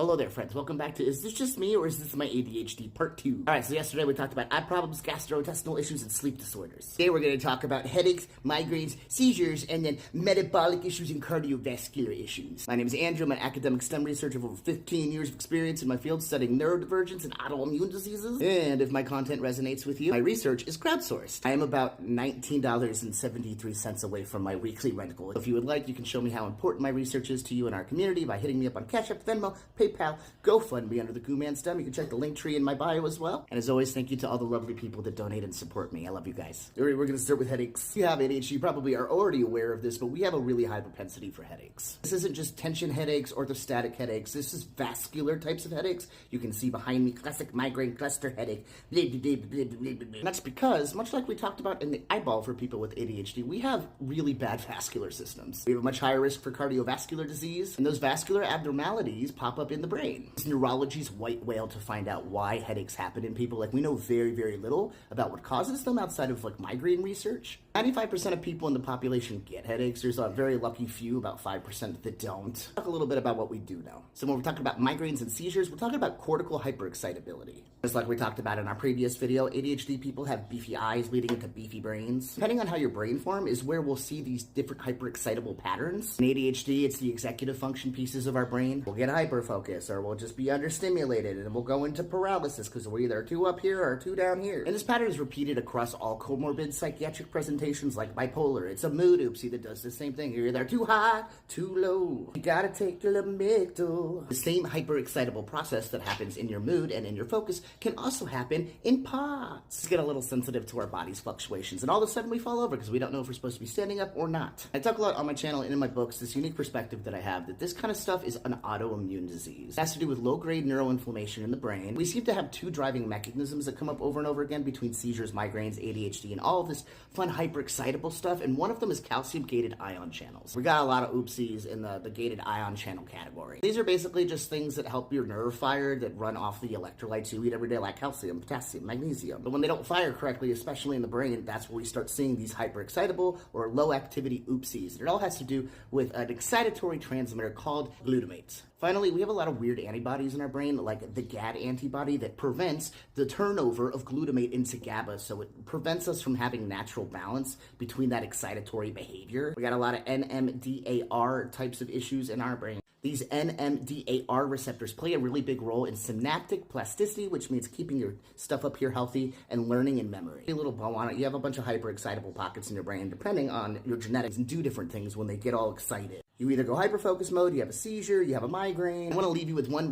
Hello there, friends. Welcome back to Is This Just Me or Is This My ADHD Part 2? Alright, so yesterday we talked about eye problems, gastrointestinal issues, and sleep disorders. Today we're going to talk about headaches, migraines, seizures, and then metabolic issues and cardiovascular issues. My name is Andrew. I'm an academic STEM researcher with over 15 years of experience in my field studying neurodivergence and autoimmune diseases. And if my content resonates with you, my research is crowdsourced. I am about $19.73 away from my weekly rent goal. If you would like, you can show me how important my research is to you and our community by hitting me up on Cash App, Venmo, PayPal, GoFundMe under the Goo-Man STEM. You can check the link tree in my bio as well. And as always, thank you to all the lovely people that donate and support me. I love you guys. We're going to start with headaches. If you have ADHD, you probably are already aware of this, but we have a really high propensity for headaches. This isn't just tension headaches, orthostatic headaches. This is vascular types of headaches. You can see behind me, classic migraine cluster headache. And that's because, much like we talked about in the eyeball for people with ADHD, we have really bad vascular systems. We have a much higher risk for cardiovascular disease, and those vascular abnormalities pop up in the brain. It's neurology's white whale to find out why headaches happen in people. Like, we know very, very little about what causes them outside of like migraine research. 95% of people in the population get headaches. There's a very lucky few, about 5% that don't. Talk a little bit about what we do know. So when we're talking about migraines and seizures, we're talking about cortical hyperexcitability. Just like we talked about in our previous video, ADHD people have beefy eyes leading into beefy brains. Depending on how your brain form is where we'll see these different hyperexcitable patterns. In ADHD, it's the executive function pieces of our brain. We'll get hyperfocus, or we'll just be understimulated, and we'll go into paralysis because we're either too up here or too down here. And this pattern is repeated across all comorbid psychiatric presentations like bipolar. It's a mood oopsie that does the same thing. You're either too high, too low. You gotta take a little middle. The same hyperexcitable process that happens in your mood and in your focus can also happen in POTS. Let's get a little sensitive to our body's fluctuations, and all of a sudden we fall over because we don't know if we're supposed to be standing up or not. I talk a lot on my channel and in my books, this unique perspective that I have, that this kind of stuff is an autoimmune disease. It has to do with low-grade neuroinflammation in the brain. We seem to have two driving mechanisms that come up over and over again between seizures, migraines, ADHD, and all of this fun hyperexcitable stuff, and one of them is calcium-gated ion channels. We got a lot of oopsies in the gated ion channel category. These are basically just things that help your nerve fire that run off the electrolytes you eat every day, like calcium, potassium, magnesium. But when they don't fire correctly, especially in the brain, that's where we start seeing these hyperexcitable or low-activity oopsies. And it all has to do with an excitatory transmitter called glutamate. Finally, we have a lot of weird antibodies in our brain, like the GAD antibody that prevents the turnover of glutamate into GABA, so it prevents us from having natural balance between that excitatory behavior. We got a lot of NMDAR types of issues in our brain. These NMDAR receptors play a really big role in synaptic plasticity, which means keeping your stuff up here healthy and learning and memory. A little bow on it, you have a bunch of hyperexcitable pockets in your brain, depending on your genetics, and do different things when they get all excited. You either go hyperfocus mode, you have a seizure, you have a migraine. I want to leave you with one